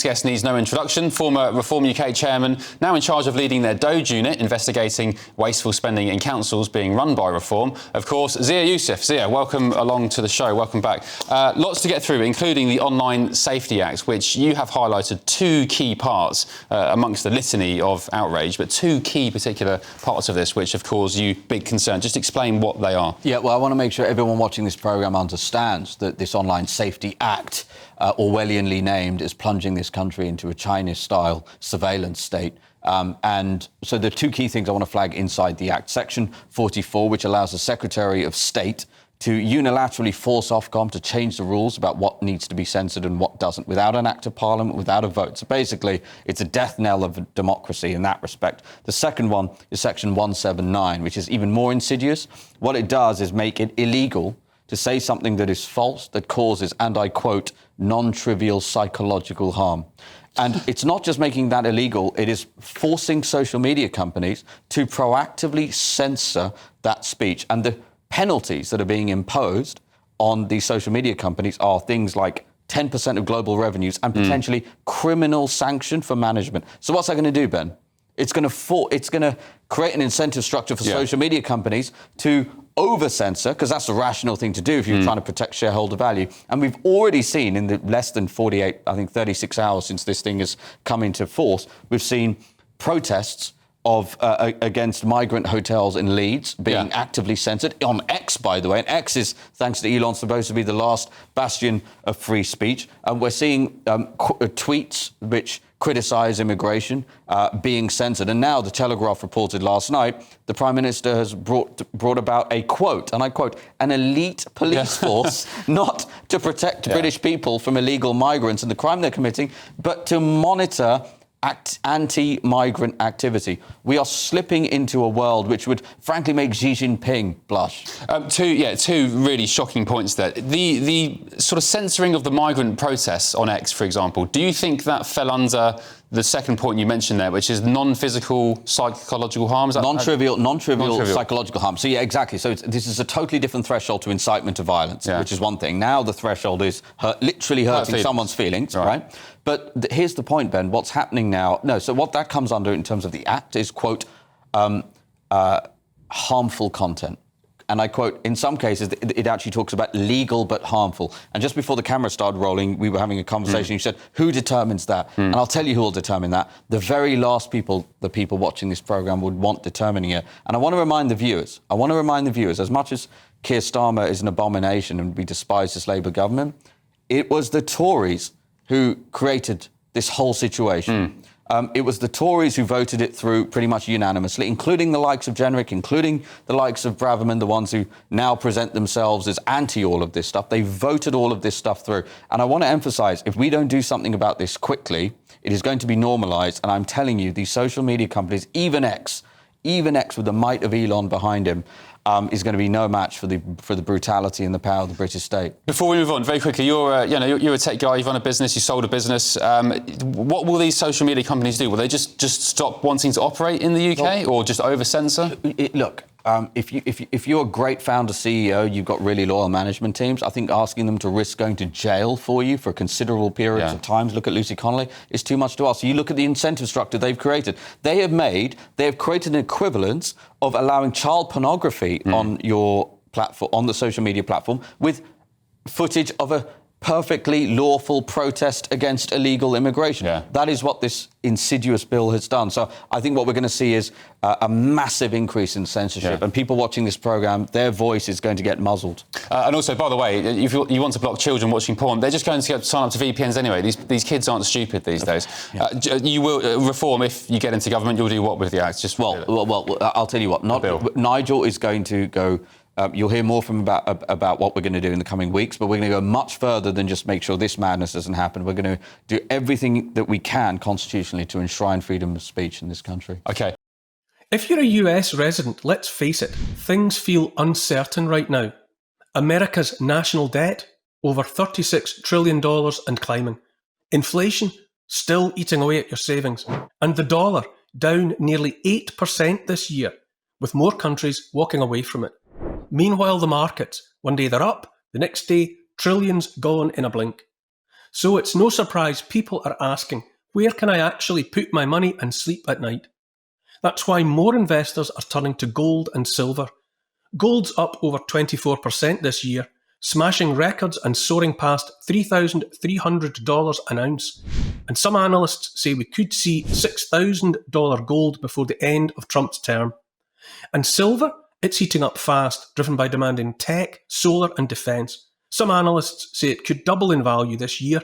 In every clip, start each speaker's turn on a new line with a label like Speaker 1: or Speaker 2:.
Speaker 1: next guest needs no introduction. Former Reform UK chairman, now in charge of leading their Doge unit, investigating wasteful spending in councils being run by Reform. Of course, Zia Yusuf. Zia, welcome along to the show. Welcome back. Lots to get through, including the Online Safety Act, which you have highlighted two key parts amongst the litany of outrage, but two key particular parts of this which have caused you big concern. Just explain what they are.
Speaker 2: Yeah, well, I want to make sure everyone watching this programme understands that this Online Safety Act, Orwellianly named, is plunging this country into a Chinese-style surveillance state. And so the two key things I want to flag inside the Act. Section 44, which allows the Secretary of State to unilaterally force Ofcom to change the rules about what needs to be censored and what doesn't, without an act of parliament, without a vote. So basically, it's a death knell of democracy in that respect. The second one is Section 179, which is even more insidious. What it does is make it illegal to say something that is false, that causes, and I quote, non-trivial psychological harm. And it's not just making that illegal, it is forcing social media companies to proactively censor that speech. And the penalties that are being imposed on these social media companies are things like 10% of global revenues and potentially criminal sanction for management. So what's that going to do, Ben? It's going to create an incentive structure for social media companies to over-censor, because that's the rational thing to do if you're trying to protect shareholder value. And we've already seen in the less than 48, I think 36 hours since this thing has come into force, we've seen protests against migrant hotels in Leeds being actively censored on X, by the way. And X is, thanks to Elon, supposed to be the last bastion of free speech. And we're seeing tweets which criticise immigration being censored. And now the Telegraph reported last night the Prime Minister has brought about a quote, and I quote, an elite police force not to protect British people from illegal migrants and the crime they're committing, but to monitor anti-migrant activity. We are slipping into a world which would, frankly, make Xi Jinping blush.
Speaker 1: Two really shocking points there. The sort of censoring of the migrant protests on X, for example, do you think that fell under the second point you mentioned there, which is non-physical psychological harm?
Speaker 2: Non-trivial psychological harm. So, yeah, exactly. So this is a totally different threshold to incitement to violence, which is one thing. Now the threshold is literally hurting someone's feelings, right? But here's the point, Ben. What's happening now? No, so what that comes under in terms of the Act is, quote, harmful content. And I quote, in some cases, it actually talks about legal but harmful. And just before the camera started rolling, we were having a conversation. You said, who determines that? And I'll tell you who will determine that. The very last people, the people watching this programme, would want determining it. And I want to remind the viewers, as much as Keir Starmer is an abomination and we despise this Labour government, it was the Tories who created this whole situation. It was the Tories who voted it through pretty much unanimously, including the likes of Jenrick, including the likes of Braverman, the ones who now present themselves as anti all of this stuff. They voted all of this stuff through. And I want to emphasise, if we don't do something about this quickly, it is going to be normalised. And I'm telling you, these social media companies, even X with the might of Elon behind him, is going to be no match for the brutality and the power of the British state. Before
Speaker 1: we move on, very quickly, you're a tech guy. You've run a business. You sold a business. What will these social media companies do? Will they just stop wanting to operate in the UK, or just over censor?
Speaker 2: Look. If you're a great founder CEO, you've got really loyal management teams. I think asking them to risk going to jail for you for considerable periods of time, look at Lucy Connolly, is too much to ask. So you look at the incentive structure they've created. They have created an equivalence of allowing child pornography on your platform, on the social media platform, with footage of a perfectly lawful protest against illegal immigration. That is what this insidious bill has done. So I think what we're going to see is a massive increase in censorship. And people watching this programme, their voice is going to get muzzled.
Speaker 1: And also, by the way, if you want to block children watching porn, they're just going to sign up to VPNs anyway. These kids aren't stupid these days. You will Reform, if you get into government, you'll do what with the Act?
Speaker 2: Well, I'll tell you what. Nigel is going to go... you'll hear more from about what we're going to do in the coming weeks, but we're going to go much further than just make sure this madness doesn't happen. We're going to do everything that we can constitutionally to enshrine freedom of speech in this country.
Speaker 1: OK.
Speaker 3: If you're a US resident, let's face it, things feel uncertain right now. America's national debt, over $36 trillion and climbing. Inflation, still eating away at your savings. And the dollar, down nearly 8% this year, with more countries walking away from it. Meanwhile, the markets, one day they're up, the next day, trillions gone in a blink. So it's no surprise people are asking, where can I actually put my money and sleep at night? That's why more investors are turning to gold and silver. Gold's up over 24% this year, smashing records and soaring past $3,300 an ounce. And some analysts say we could see $6,000 gold before the end of Trump's term. And silver, it's heating up fast, driven by demand in tech, solar and defence. Some analysts say it could double in value this year.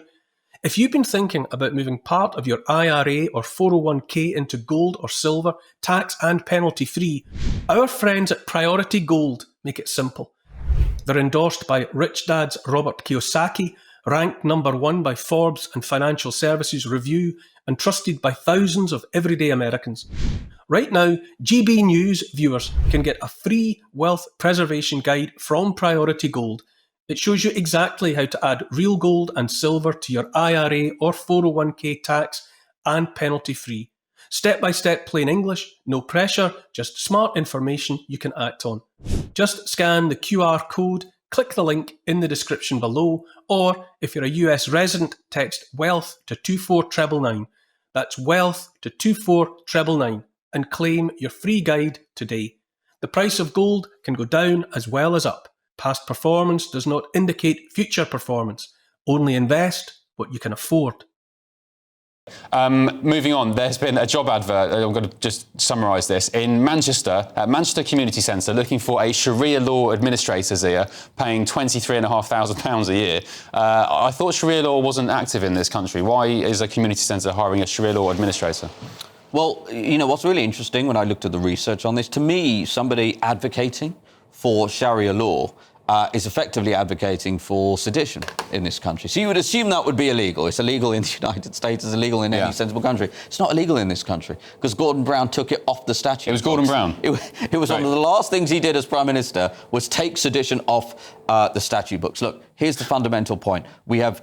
Speaker 3: If you've been thinking about moving part of your IRA or 401k into gold or silver, tax and penalty free, our friends at Priority Gold make it simple. They're endorsed by Rich Dad's Robert Kiyosaki, ranked #1 by Forbes and Financial Services Review, and trusted by thousands of everyday Americans. Right now, GBNews viewers can get a free wealth preservation guide from Priority Gold. It shows you exactly how to add real gold and silver to your IRA or 401k tax and penalty free. Step by step, plain English, no pressure, just smart information you can act on. Just scan the QR code, click the link in the description below, or if you're a US resident, text WEALTH to 24999. That's WEALTH to 24999 and claim your free guide today. The price of gold can go down as well as up. Past performance does not indicate future performance. Only invest what you can afford.
Speaker 1: Moving on, there's been a job advert, I'm going to just summarise this, in Manchester, at Manchester Community Centre, looking for a Sharia Law administrator, Zia, paying £23,500 a year. I thought Sharia Law wasn't active in this country. Why is a community centre hiring a Sharia Law administrator?
Speaker 2: Well, you know, what's really interesting when I looked at the research on this, to me, somebody advocating for Sharia law is effectively advocating for sedition in this country. So you would assume that would be illegal. It's illegal in the United States. It's illegal in any sensible country. It's not illegal in this country because Gordon Brown took it off the statute.
Speaker 1: It was Gordon Brown?
Speaker 2: It was one of the last things he did as Prime Minister was take sedition off the statute books. Look, here's the fundamental point. We have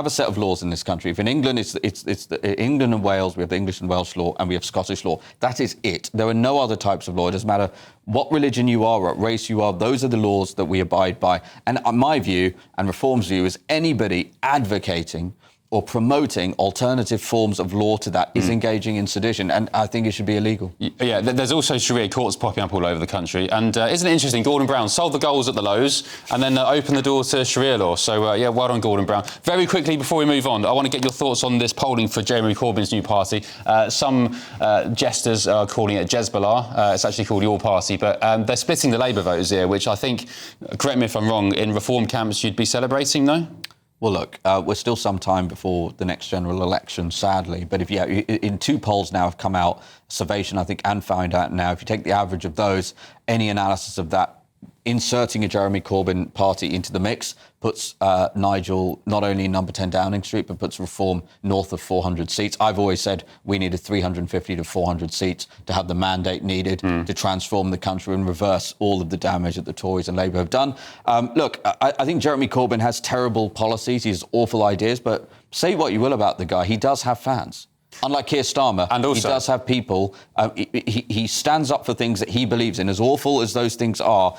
Speaker 2: a set of laws in this country. If in England, it's England and Wales, we have the English and Welsh law, and we have Scottish law. That is it. There are no other types of law. It doesn't matter what religion you are, what race you are. Those are the laws that we abide by. And my view, and Reform's view, is anybody advocating or promoting alternative forms of law to that is engaging in sedition, and I think it should be illegal.
Speaker 1: Yeah, there's also Sharia courts popping up all over the country, and isn't it interesting, Gordon Brown sold the goals at the lows and then opened the door to Sharia law, so yeah, well done Gordon Brown. Very quickly, before we move on, I want to get your thoughts on this polling for Jeremy Corbyn's new party. Some jesters are calling it Jezbollah, it's actually called Your Party, but they're splitting the Labour votes here, which I think, correct me if I'm wrong, in Reform camps you'd be celebrating, no?
Speaker 2: Well, look, we're still some time before the next general election, sadly. But if in two polls now have come out, Salvation, I think, and Find Out now, if you take the average of those, any analysis of that, inserting a Jeremy Corbyn party into the mix puts Nigel not only in number 10 Downing Street, but puts Reform north of 400 seats. I've always said we needed 350 to 400 seats to have the mandate needed to transform the country and reverse all of the damage that the Tories and Labour have done. Look, I think Jeremy Corbyn has terrible policies. He has awful ideas, but say what you will about the guy, he does have fans. Unlike Keir Starmer, and also, he does have people. He stands up for things that he believes in. As awful as those things are,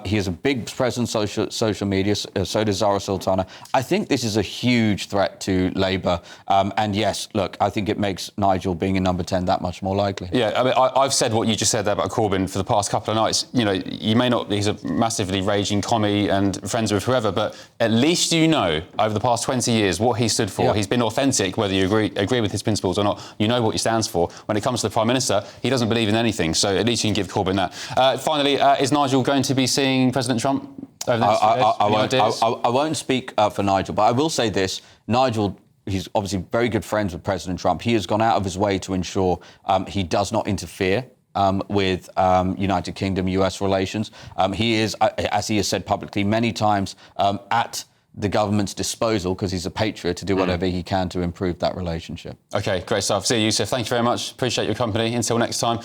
Speaker 2: he has a big presence on social media. So does Zara Sultana. I think this is a huge threat to Labour. And yes, look, I think it makes Nigel being in number 10 that much more likely.
Speaker 1: Yeah, I mean, I've said what you just said there about Corbyn for the past couple of nights. You know, you may not. He's a massively raging commie and friends with whoever, but at least you know over the past 20 years what he stood for. Yeah. He's been authentic, whether you agree with his principles or not. You know what he stands for. When it comes to the Prime Minister, he doesn't believe in anything, so at least you can give Corbyn that. Finally, is Nigel going to be seeing President Trump over the next few days?
Speaker 2: I won't speak for Nigel, but I will say this. Nigel, he's obviously very good friends with President Trump. He has gone out of his way to ensure he does not interfere with United Kingdom-US relations. He is, as he has said publicly many times, at the government's disposal, because he's a patriot, to do whatever he can to improve that relationship.
Speaker 1: OK, great stuff. Zia Yusuf, thank you very much. Appreciate your company. Until next time.